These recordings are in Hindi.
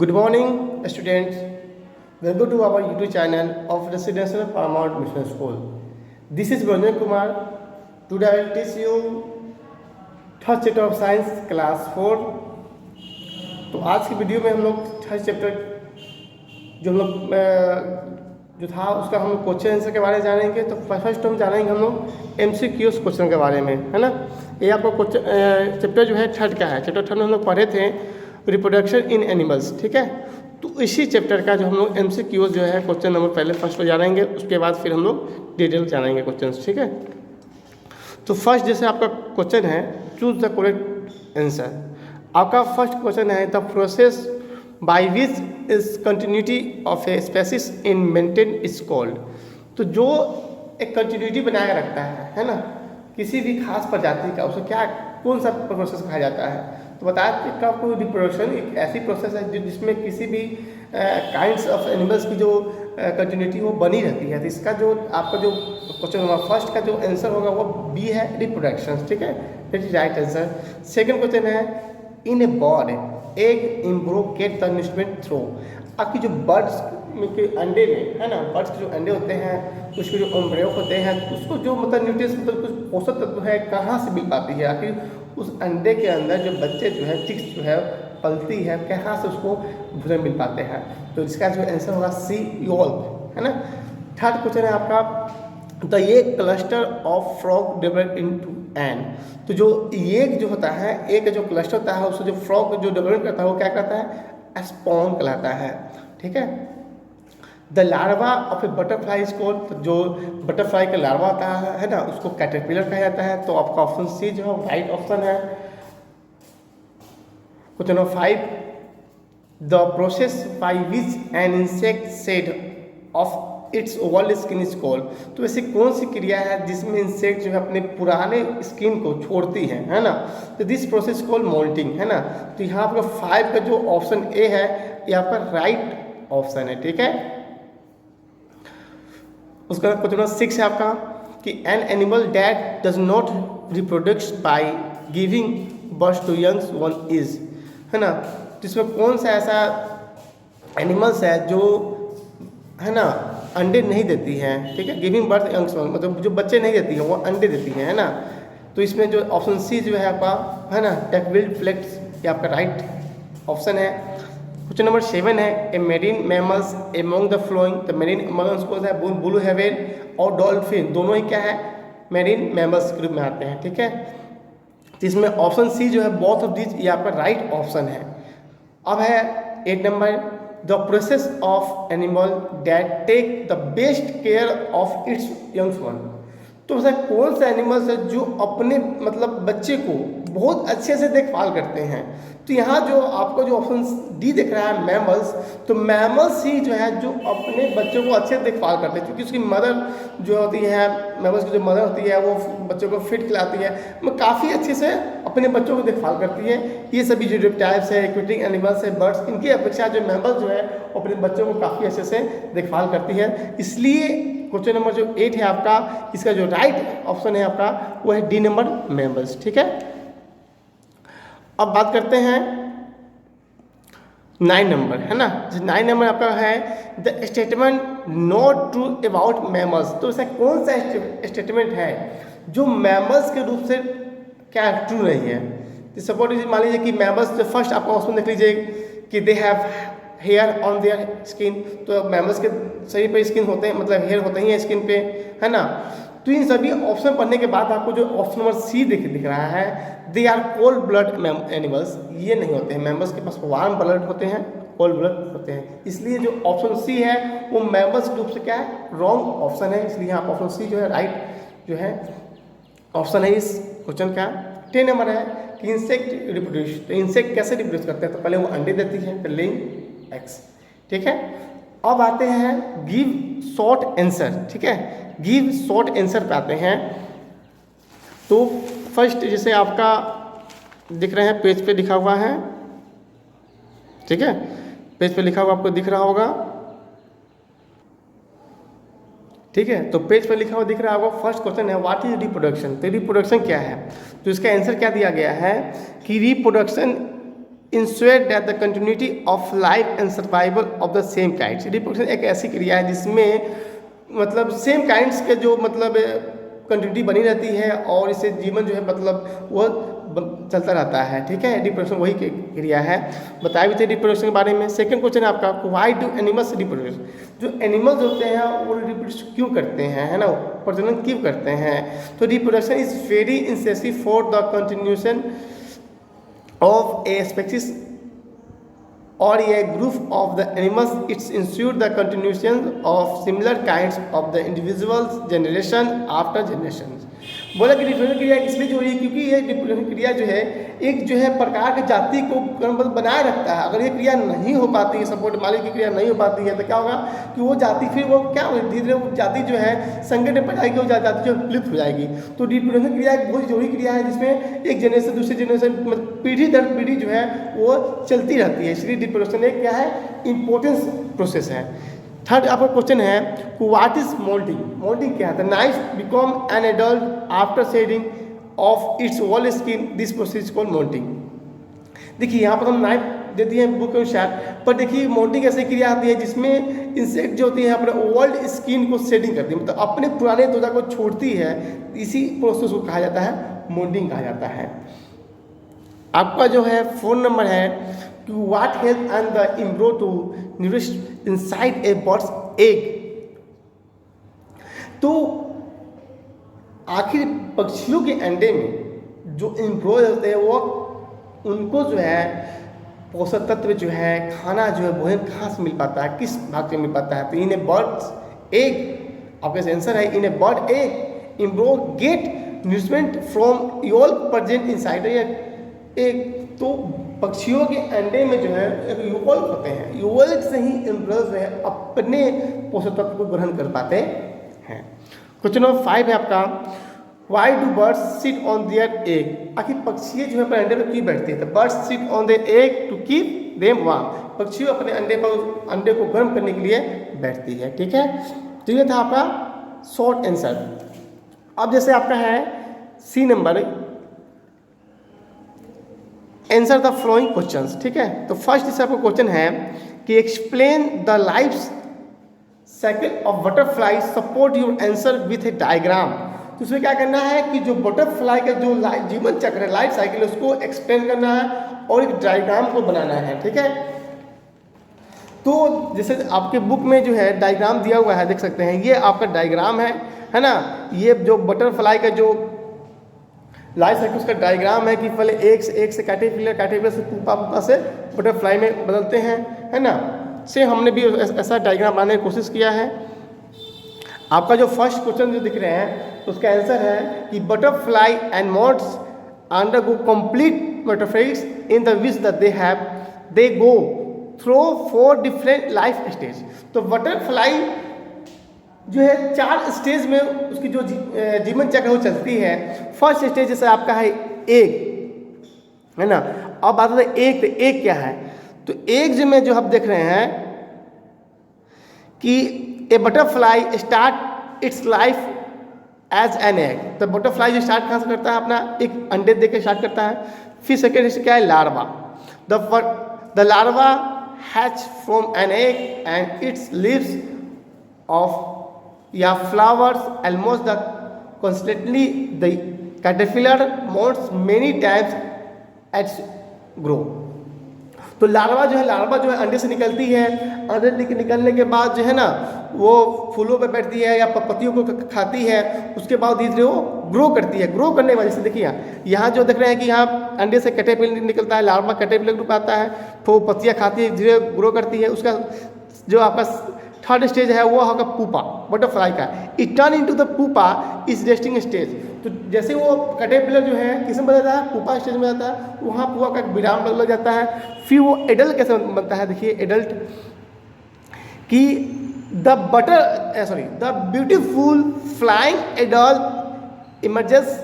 Good morning, students. Welcome to our YouTube channel of Residential Paramount Mission School. This is Ranjan Kumar. Today I will teach you third chapter of science class 4. तो आज की वीडियो में हम लोग थर्ड चैप्टर जो हम लोग जो था उसका हम लोग क्वेश्चन आंसर के बारे में जानेंगे. तो फर्स्ट हम जानेंगे हम लोग MCQs क्वेश्चन के बारे में, है ना. ये आपको क्वेश्चन चैप्टर जो है थर्ड का है. चैप्टर थर्ड में हम लोग पढ़े थे रिप्रोडक्शन इन एनिमल्स, ठीक है. तो इसी चैप्टर का जो हम लोग MCQs जो है क्वेश्चन नंबर पहले फर्स्ट को जानेंगे, उसके बाद फिर हम लोग डिटेल जानेंगे क्वेश्चन, ठीक है. तो फर्स्ट जैसे आपका क्वेश्चन है चूज द करेक्ट आंसर. आपका फर्स्ट क्वेश्चन है the process by which is continuity of a species in maintain is called. तो जो एक कंटिन्यूटी बनाए रखता है ना, किसी भी खास प्रजाति का, उसे क्या कौन सा प्रोसेस कहा जाता है. तो बताया कि आपको रिप्रोडक्शन एक ऐसी प्रोसेस है जिसमें किसी भी काइंड्स ऑफ एनिमल्स की जो कंटिन्यूटी वो बनी रहती है. तो इसका जो आपका जो क्वेश्चन होगा फर्स्ट का जो आंसर होगा वो बी है रिप्रोडक्शन, ठीक है. That is right answer. Second question है in a bird egg embryo get the nutrient through. आपकी जो बर्ड्स के अंडे में, है ना, बर्ड्स के जो अंडे होते हैं उसके जो एम्ब्रियो होते हैं उसको जो मतलब न्यूट्रिएंट्स मतलब कुछ पोषक तत्व है कहाँ से मिल पाती है. आखिर उस अंडे के अंदर जो बच्चे जो है चिक्स जो है पलती है कहाँ से उसको भोजन मिल पाते हैं. तो इसका जो आंसर होगा सी योल्क, है ना. थर्ड क्वेश्चन है आपका द ये cluster of frog develop into an. तो जो एक जो होता है एक जो क्लस्टर होता है उसको जो फ्रॉग जो डेवलप करता है वो क्या कहता है स्पॉन कहलाता है, ठीक है. The larva of A butterfly is called. तो जो बटरफ्लाई का लार्वा होता है ना उसको कैटरपिलर कहा जाता है. तो आपका ऑप्शन सी जो है राइट ऑप्शन है. Question number 5 the process by which an insect shed of its oval skin is called. तो ऐसी कौन सी क्रिया है जिसमें इंसेक्ट जो है अपने पुराने स्किन को छोड़ती है ना. तो दिस प्रोसेस कॉल्ड मोल्टिंग, है ना. तो यहाँ आपका 5 का जो ऑप्शन ए है ये आपका राइट ऑप्शन है, ठीक है. उसका क्वेश्चन नंबर 6 है आपका कि an animal that does not reproduce by giving birth to young one is, है ना. तो इसमें कौन सा ऐसा एनिमल्स है जो, है ना, अंडे नहीं देती हैं, ठीक है. गिविंग बर्थ यंग वन मतलब जो बच्चे नहीं देती हैं वो अंडे देती हैं, है ना. तो इसमें जो ऑप्शन सी जो है आपका, है ना, डकबिल्ड फ्लेक्स, ये आपका राइट ऑप्शन है. क्वेश्चन नंबर 7 है a marine mammals among the following. तो मेरीन मैमल्स को है ब्लू हेवन और डॉल्फिन, दोनों ही क्या है मेरीन मैमल्स ग्रुप में आते हैं, ठीक है. तो इसमें ऑप्शन सी जो है बोथ ऑफ दिस ये आपका राइट ऑप्शन है. अब है 8 number the process of animal that take the best care of its youngs one. तो ऐसा कौन सा एनिमल्स है जो अपने मतलब बच्चे को बहुत अच्छे से देखभाल करते हैं. तो यहाँ जो आपका जो ऑप्शन डी दिख रहा है मैमल्स, तो मैमल्स ही जो है जो अपने बच्चों को अच्छे से देखभाल करते हैं क्योंकि उसकी मदर जो होती है, मैमल्स की जो मदर होती है वो बच्चों को फिट खिलाती है, वो काफ़ी अच्छे से अपने बच्चों को देखभाल करती है. ये सभी जो रेप्टाइल्स है, एक्वेटिक एनिमल्स है, बर्ड्स, इनकी अपेक्षा जो मैमल्स जो है अपने बच्चों को काफ़ी अच्छे से देखभाल करती है. इसलिए क्वेश्चन नंबर जो 8 है आपका, इसका जो राइट ऑप्शन है आपका वो है डी नंबर मैमल्स, ठीक है. अब बात करते हैं 9 नंबर, है ना. 9 नंबर आपका है the statement not true about mammals. तो ऐसा कौन सा स्टेटमेंट है जो मैमल्स के रूप से क्या ट्रू नहीं है. सपोज मान लीजिए कि मैमल्स जो फर्स्ट आपका ऑप्शन देख लीजिए कि they have hair on their skin. तो मैमल्स के शरीर पे स्किन होते हैं, मतलब हेयर होते ही हैं स्किन पे, है ना. तो इन सभी ऑप्शन पढ़ने के बाद आपको जो ऑप्शन नंबर सी दिख रहा है they are cold blood animals, ये नहीं होते हैं. मैमल्स के पास वार्म ब्लड होते हैं, कोल्ड ब्लड होते हैं. इसलिए जो ऑप्शन सी है वो मैमल्स के रूप से क्या है रॉन्ग ऑप्शन है. इसलिए यहाँ ऑप्शन सी जो है राइट जो है ऑप्शन है इस क्वेश्चन का. 10 नंबर है कि इंसेक्ट रिप्रोड्यूस. तो इंसेक्ट कैसे रिप्रोड्यूस करते हैं. तो पहले वो अंडे देती है फिर लेइंग एक्स, ठीक है. अब आते हैं गिव शॉर्ट आंसर, ठीक है. गिव शॉर्ट आंसर पे आते हैं. तो फर्स्ट जैसे आपका दिख रहे हैं पेज पे लिखा हुआ है, ठीक है. पेज पे लिखा हुआ आपको दिख रहा होगा, ठीक है. तो पेज पे लिखा हुआ दिख रहा होगा. फर्स्ट क्वेश्चन है व्हाट इज रिप्रोडक्शन. तो रिप्रोडक्शन क्या है. तो इसका आंसर क्या दिया गया है कि reproduction ensure that the continuity of life and survival of the same kinds. Reproduction एक ऐसी क्रिया है जिसमें मतलब सेम काइंड्स के जो मतलब कंटिन्यूटी बनी रहती है और इससे जीवन जो है मतलब वो चलता रहता है। ठीक है, रिप्रोडक्शन वही क्रिया है, बताया भी थे रिप्रोडक्शन के बारे में। सेकंड क्वेश्चन है आपका, व्हाई डू एनिमल्स रिप्रोड्यूस? जो एनिमल्स होते हैं वो रिप्रोड्यूस क्यों करते हैं, है ना, प्रजनन क्यों करते हैं? तो reproduction is very necessary for the continuation of a species or a group of the animals. It ensures the continuation of similar kinds of the individuals generation after generation। बोला कि रिप्रोडक्शन क्रिया इसलिए जो है क्योंकि ये रिप्रोडक्शन क्रिया जो है एक जो है प्रकार की जाति को बनाए रखता है। अगर ये क्रिया नहीं हो पाती है, सपोर्ट मालिक की क्रिया नहीं हो पाती है, तो क्या होगा कि वो जाति फिर वो क्या धीरे धीरे वो जाति जो है संकट में पड़ जाएगी, वो जाति जो विलुप्त हो जाएगी। तो रिप्रोडक्शन क्रिया एक बहुत जरूरी क्रिया है जिसमें एक जनरेशन दूसरे जनरेशन मतलब पीढ़ी दर पीढ़ी जो है वो चलती रहती है, इसलिए रिप्रोडक्शन एक क्या है इम्पोर्टेंस प्रोसेस है। थर्ड आपका क्वेश्चन है, व्हाट इज मोल्टिंग? मोल्टिंग क्या है? The nymph become an adult after shedding of its wall skin, this process called molting. देखिए यहाँ पर हम नाइफ देती है बुक के अनुसार, पर देखिए मोल्टिंग ऐसी क्रिया आती है जिसमें इंसेक्ट जो होती है अपने ओल्ड स्किन को शेडिंग करती है, मतलब अपने पुराने त्वचा को छोड़ती है, इसी प्रोसेस को कहा जाता है मोल्टिंग कहा जाता है। आपका जो है फोन नंबर है to what help and the embryo to nourish inside a bird's egg। तो आखिर पक्षियों के अंडे में जो एम्ब्रो होते हैं वो उनको जो है पोषक तत्व जो है खाना जो है भोजन कहाँ से मिल पाता है, किस भाग से मिल पाता है? तो इन ए बर्ड्स एग, आपका आंसर है in a bird egg embryo get nutrient from yolk present inside egg. तो पक्षियों के अंडे में जो है एक युगल होते हैं, युगल से ही एम्ब्रियो जो है अपने पोषक तत्व को ग्रहण कर पाते हैं। क्वेश्चन नंबर 5 है आपका, why do birds sit on their egg? आखिर पक्षी जो है अपने अंडे पर क्यों बैठते हैं? तो birds sit on their egg to keep them warm. पक्षी अपने अंडे को गर्म करने के लिए बैठती है। ठीक है, तो ये था आपका शॉर्ट आंसर। अब जैसे आपका है C number, answer the following questions. ठीक है, तो फर्स्ट इससे आपका क्वेश्चन है कि explain the life cycle of butterfly, support your answer with a diagram. तो उसमें क्या करना है कि जो बटरफ्लाई का जो जीवन चक्र है, लाइफ साइकिल, उसको एक्सप्लेन करना है और एक डायग्राम को बनाना है। ठीक है, तो जैसे आपके बुक में जो है डायग्राम दिया हुआ है, देख सकते हैं, ये आपका डायग्राम है ना। ये जो बटरफ्लाई का जो लाइफ साइकिल उसका डायग्राम है कि पहले एक से कैटरपिलर से पुपा से बटरफ्लाई में बदलते हैं, है ना। से हमने भी ऐसा डायग्राम बनाने की कोशिश किया है। आपका जो फर्स्ट क्वेश्चन जो दिख रहे हैं तो उसका आंसर है कि butterfly and moths undergo complete metaphors in the which that they go through 4 different life stage. तो बटरफ्लाई जो है 4 स्टेज में उसकी जो जीवन चक्र वो चलती है। फर्स्ट स्टेज जैसे आपका है एग, है ना। अब बात है एग, तो एग क्या है? तो एग में जो आप देख रहे हैं कि a butterfly start its life as an egg. तो बटरफ्लाई जो स्टार्ट कहाँ से करता है? अपना एक अंडे दे के स्टार्ट करता है। फिर सेकेंड क्या है? Larva. The larva hatch from an egg and it's leaves of या flowers almost the constantly the caterpillar molts many times as grow। तो लार्वा जो है अंडे से निकलती है। अंडे निकलने के बाद जो है ना वो फूलों पे बैठती है या पत्तियों को खाती है। उसके बाद धीरे वो ग्रो करती है। ग्रो करने की वजह से देखिए यहाँ जो देख रहे हैं कि यहाँ अंडे से कैटरपिलर निकलता है, लार्वा कैटरपिलर ग्रुप आता है, तो पत्तियाँ खाती है, धीरे ग्रो करती है। उसका जो आपका थर्ड स्टेज है वो होगा पुपा, बटरफ्लाई का। It turn into the pupa is resting stage. तो जैसे वो कैटरपिलर जो है किस में बदल जाता है? पुपा स्टेज में जाता है। वहाँ पुपा का विराम लग जाता है। फिर वो एडल्ट कैसे बनता है? देखिए एडल्ट कि the beautiful flying adult emerges.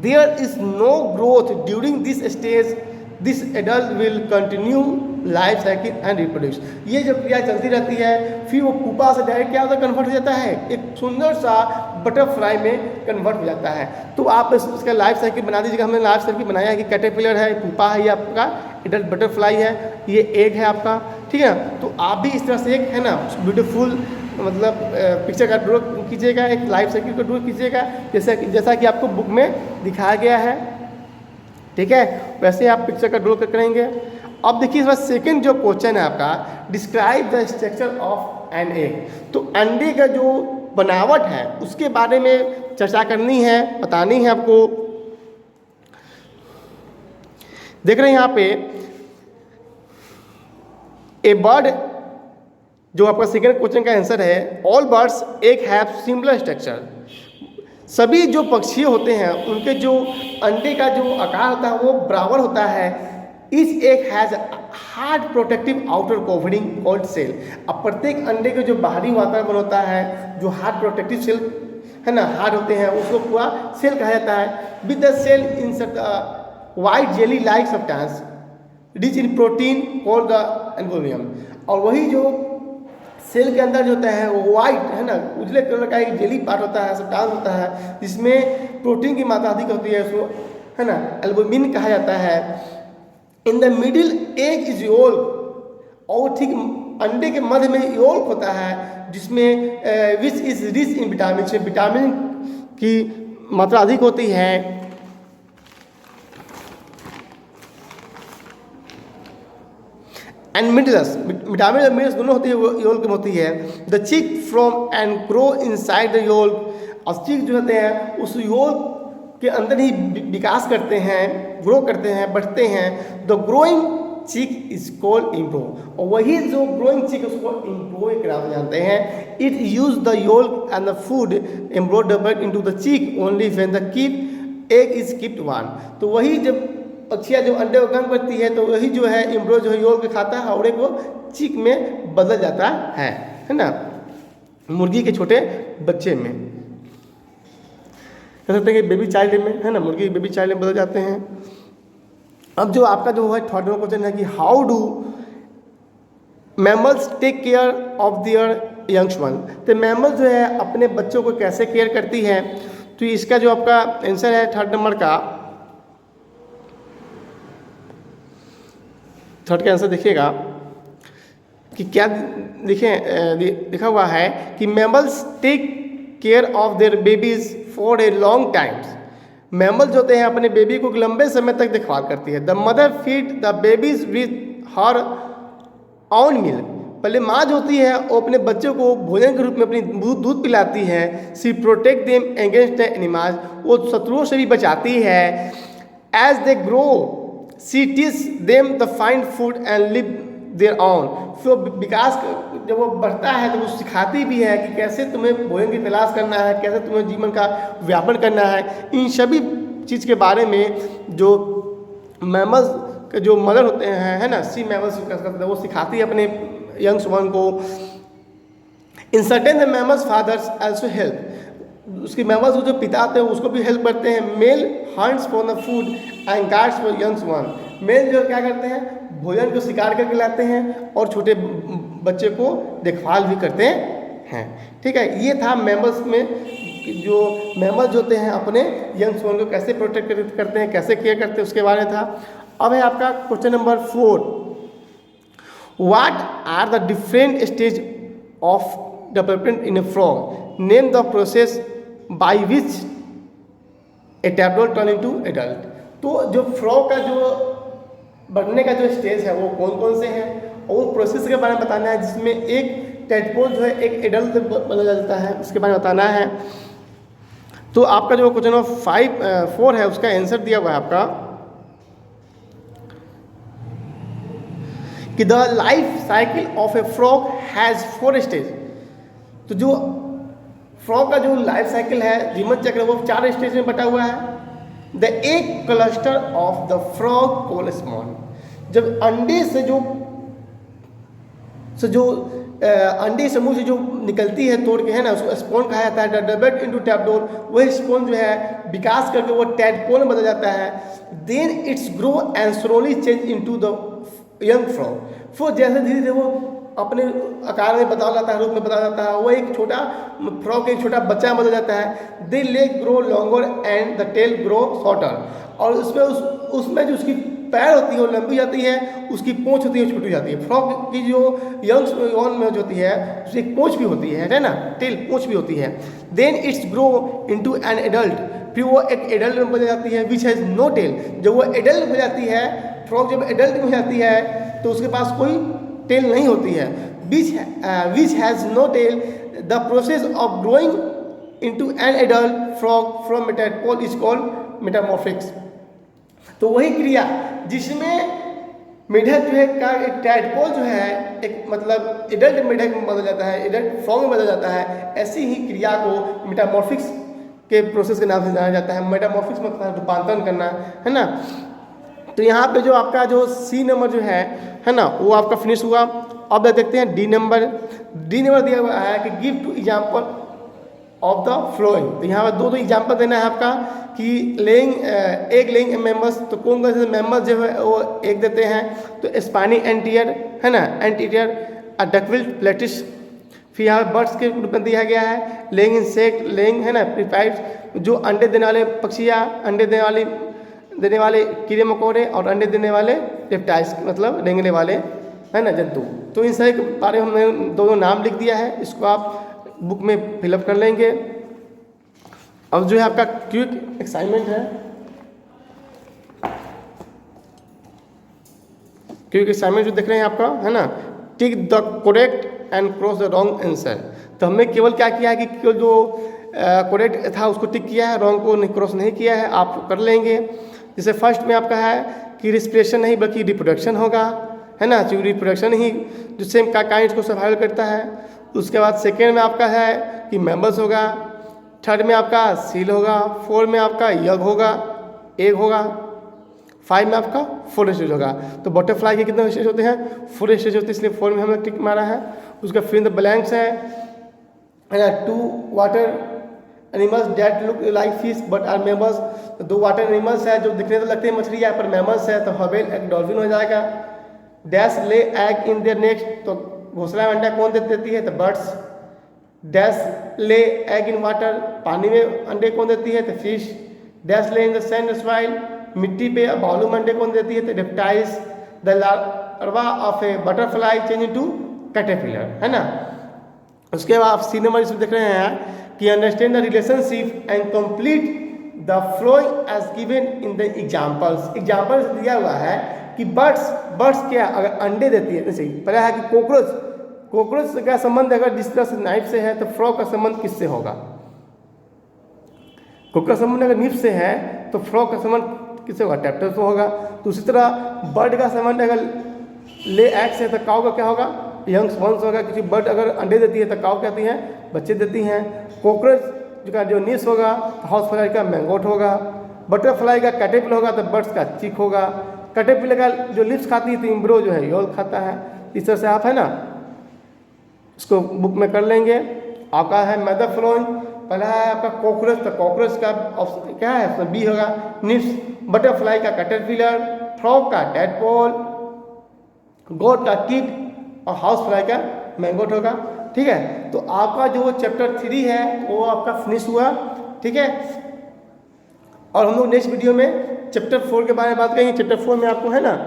There is no growth during this stage. This adult will continue life cycle and reproduce. ये जो क्रिया चलती रहती है, फिर वो पुपा से डायरेक्ट क्या होता है? कन्वर्ट हो जाता है एक सुंदर सा बटरफ्लाई में कन्वर्ट हो जाता है। तो आप इसका लाइफ साइकिल बना दीजिएगा। हमने लाइफ साइकिल बनाया है कि कैटरपिलर है, पुपा है, ये आपका एडल्ट बटरफ्लाई है, ये एग है आपका, ठीक है। तो आप भी इस तरह से एक है ना ब्यूटीफुल मतलब पिक्चर का ड्रॉ कीजिएगा, एक लाइफ साइकिल का ड्रॉ कीजिएगा, जैसा कि आपको बुक में दिखाया गया है, ठीक है। वैसे आप पिक्चर का ड्रॉ करेंगे। अब देखिए इस बार सेकेंड जो क्वेश्चन है आपका, describe the structure of N egg. तो अंडे का जो बनावट है उसके बारे में चर्चा करनी है, बतानी है आपको। देख रहे हैं यहाँ पे ए बर्ड, जो आपका सेकेंड क्वेश्चन का आंसर है, all birds egg have similar structure. सभी जो पक्षी होते हैं उनके जो अंडे का जो आकार होता है वो बराबर होता है। इस egg has hard protective outer covering called shell. अब प्रत्येक अंडे के जो बाहरी वातावरण होता है, जो हार्ड प्रोटेक्टिव सेल है ना, हार्ड होते हैं, उसको पूरा सेल कहा जाता है। With the shell inside white jelly like substance rich in protein called the albumin. और वही जो सेल के अंदर जो होता है वो वाइट है ना, उजले कलर का एक जेली पार्ट होता है, सब्सटेंस होता है, जिसमें प्रोटीन की मात्रा अधिक होती है, उसको है ना एल्बुमिन कहा जाता है। In the middle egg is yolk, और ठीक अंडे के मध्य में योल्क होता है, जिसमें which is rich in vitamin. से विटामिन की मात्रा अधिक होती है। एंड मिडलस, विटामिन और मिनरल्स दोनों होती है, योल्क में होती है। द चिक from and grow inside the yolk. और चिक जो होते हैं उस योल्क के अंदर ही विकास करते हैं, ग्रो करते हैं, बढ़ते हैं। द ग्रोइंग चिक इज कॉल्ड इम्ब्रो। और वही जो ग्रोइंग चिक उसको इम्ब्रो के नाम से जानते हैं। It use the yolk and the food embryo develop into the चिक only when the keep egg is keeped one. तो वही जब पक्षियाँ जो अंडे को गंग करती है तो वही जो है इम्ब्रो जो है योल्क खाता है और एक वो चिक में बदल जाता है ना, मुर्गी के छोटे बच्चे में। कह सकते हैं कि बेबी चाइल्ड में है ना, मुर्गी बेबी चाइल्ड में बदल जाते हैं। अब जो आपका जो है थर्ड क्वेश्चन है कि how do mammals take care of their youngs one. तो मैमल जो है अपने बच्चों को कैसे केयर करती है। तो इसका जो आपका आंसर है थर्ड नंबर का, थर्ड का आंसर देखिएगा कि क्या लिखा हुआ है कि mammals take care of their babies for a long times. Mammal जो होते हैं अपने बेबी को लंबे समय तक देखभाल करती है। The mother feed the babies with her on milk. पहले माँ जो होती है वो अपने बच्चों को भोजन के रूप में अपनी दूध पिलाती है। She protect them against the animals, वो शत्रुओं से भी बचाती है। As they grow she teach them the find food and live there on. फिर विकास जब वो बढ़ता है तो वो सिखाती भी है कि कैसे तुम्हें भोजन की तलाश करना है, कैसे तुम्हें जीवन का व्यापन करना है। इन सभी चीज़ के बारे में जो मैमल्स के जो मदर होते हैं है ना, सी मैमल्स वो सिखाती है अपने यंग्स वन को। In certain the mammals fathers also help. उसके मैमल्स जो पिता होते हैं उसको भी हेल्प करते हैं। Male hunts for the food and guards for youngs one. Male जो क्या करते हैं भोजन को शिकार करके लाते हैं और छोटे बच्चे को देखभाल भी करते हैं, ठीक है। ये था मैमल्स में जो मैमल्स होते हैं अपने यंग्स वन को कैसे प्रोटेक्ट करते हैं, कैसे केयर करते हैं, उसके बारे में था। अब है आपका question number 4, what are the different stage of development in a frog. Name the process by which a tadpole turn into adult. तो जो फ्रॉग का जो बढ़ने का जो स्टेज है वो कौन कौन से हैं और उस प्रोसेस के बारे में बताना है, जिसमें एक टैडपोल जो है एक एडल्ट बदल जाता है, उसके बारे में बताना है। तो आपका जो क्वेश्चन नंबर 4 है उसका आंसर दिया हुआ है आपका कि the life cycle of A frog has 4 stage. तो जो फ्रॉग का जो लाइफ साइकिल है, जीवन चक्र, वो 4 स्टेज में बटा हुआ है। The egg cluster of the frog call spawn. जब अंडे से जो अंडे समूह से जो निकलती है तोड़ के है ना, उसको स्पॉन कहा जाता है। डेवलप इनटू टैडपोल, वही स्पॉन जो है विकास करके वो टैडपोल में बदल जाता है। Then its grow and slowly change into the young frog. फिर जैसे धीरे धीरे वो अपने आकार में बदल जाता है, रूप में बदल जाता है, वो एक छोटा फ्रॉग एक छोटा बच्चा बदल जाता है। They leg grow longer and the tail grow shorter, और उसमें उसमें जो उसकी पैर होती है वो लंबी जाती है, उसकी पूंछ होती है वो छोटी जाती है। फ्रॉग की जो यंग्स में जो होती है उसकी एक पूंछ भी होती है ना, टेल पूंछ भी होती है। Then its grow into an adult, फिर वो एक एडल्ट में बन जाती है, विच हैज़ नो टेल। जब वो एडल्ट हो जाती है, फ्रॉग जब एडल्ट में हो जाती है तो उसके पास कोई टेल नहीं होती है। Which has no tail, the process of growing into an adult frog from tadpole is called metamorphosis. तो वही क्रिया जिसमें मेढक जो है का एक टैडपोल जो है एक मतलब एडल्ट मेढक में बदल जाता है, एडल्ट फ्रॉग में बदल जाता है, ऐसी ही क्रिया को मेटामॉर्फिक्स के प्रोसेस के नाम से जाना जाता है। मेटामॉर्फिक्स में रूपांतरण करना है ना। तो यहाँ पे जो आपका जो सी नंबर जो है ना, वो आपका फिनिश हुआ। अब देखते हैं डी नंबर दिया हुआ है कि give two example of the following. तो यहाँ पर दो एग्जाम्पल देना है आपका कि एग लेइंग मेम्बर्स, तो कौन कौन से मेम्बर्स जो है वो एग देते हैं। तो स्पाइनी एंटीरियर है ना, एंटीरियर डकविल प्लेटिस। फिर यहाँ बर्ड्स के रूप में दिया गया है लेइंग इंसेक्ट, लेइंग है ना प्रीपाइट, जो अंडे देने वाले पक्षियाँ, अंडे देने वाले कीड़े मकोड़े, और अंडे देने वाले रेप्टाइल्स मतलब रेंगने वाले है ना जंतु। तो इन सभी के बारे में हमने दोनों नाम लिख दिया है, इसको आप बुक में फिलअप कर लेंगे। अब जो है आपका क्विक असाइनमेंट है, क्विक असाइनमेंट जो देख रहे हैं आपका है ना, tick the correct and cross the wrong answer. तो हमने केवल क्या किया है कि केवल जो करेक्ट था उसको टिक किया है, रॉन्ग को क्रॉस नहीं किया है, आप कर लेंगे। जैसे फर्स्ट में आपका है कि रिस्पिरेशन नहीं बल्कि रिप्रोडक्शन होगा है ना, क्योंकि रिप्रोडक्शन ही जो सेम का काइंड को सर्वाइव करता है। उसके बाद सेकेंड में आपका है कि मेंबर्स होगा, थर्ड में आपका सील होगा, फोर्थ में आपका यग होगा, एग होगा, 5 में आपका 4 स्टेज होगा। तो बटरफ्लाई के कितने स्टेज होते हैं, 4 स्टेज होते हैं, इसलिए 4 में हमने टिक मारा है। उसका फिर द ब्लैंक्स है ना, 2 water animals that look like fish but are mammals. तो 2 वाटर एनिमल्स है जो दिखने तो लगते हैं मछली है पर मेमल्स है, तो हवेल एक डॉल्फिन हो जाएगा। डैश ले एग इन देयर नेक्स्ट, तो घोंसला में अंडा कौन देती है, तो बर्ड्स। डैश ले एग इन वाटर, पानी में अंडे कौन देती है, तो फिश। डैश ले इन द सैंड सॉइल, मिट्टी पे बालू में अंडे कौन देती है, तो reptiles. The larva of A butterfly change into caterpillar है ना। उसके बाद आप सी नंबर इसमें देख रहे हैं कि understand the relationship and complete the following as given in the examples. Examples दिया हुआ है कि बर्ड्स क्या अगर अंडे देती है, जैसे पहले है कि कॉकरोच का संबंध अगर जिस तरह से नाइफ से है तो फ्रॉग का संबंध किससे होगा। कॉकरोच का संबंध अगर नीफ से है तो फ्रॉग का संबंध किससे होगा, टैप्टर से होगा। तो उसी तरह बर्ड का संबंध अगर ले एग से है तो काऊ का क्या होगा, यंग्स वंश होगा, क्योंकि बर्ड अगर अंडे देती है तो काऊ कहती है बच्चे देती हैं। कॉकरोच का जो नीस होगा तो हाउस फ्लाई का मैंगोट होगा। बटरफ्लाई का कैटरपिलर होगा तो बर्ड्स का चिक होगा। कैटरपिलर का जो लिप्स खाती है तो एम्ब्रो जो है यल खाता है। इस तरह से आप है ना इसको बुक में कर लेंगे। आपका है मेथड फ्लोइंग, पहला है आपका कॉकरोच, तो कॉकरोच का ऑप्शन क्या है, तो बी होगा निप्स। बटरफ्लाई का कैटरपिलर, फ्रॉग का टैडपोल, गोट का किड, और हाउस फ्लाई का मैंगोट होगा। ठीक है, तो आपका जो चैप्टर 3 है वो आपका फिनिश हुआ। ठीक है, और हम लोग नेक्स्ट वीडियो में चैप्टर 4 के बारे में बात करेंगे। चैप्टर 4 में आपको है ना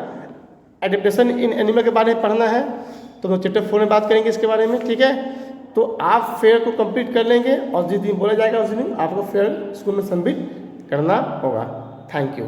एडेप्टेशन इन एनिमल के बारे में पढ़ना है, तो हम चैप्टर 4 में बात करेंगे इसके बारे में। ठीक है, तो आप फेयर को कंप्लीट कर लेंगे और जिस दिन बोला जाएगा उस दिन आपको फेयर स्कूल में सबमिट करना होगा। Thank you.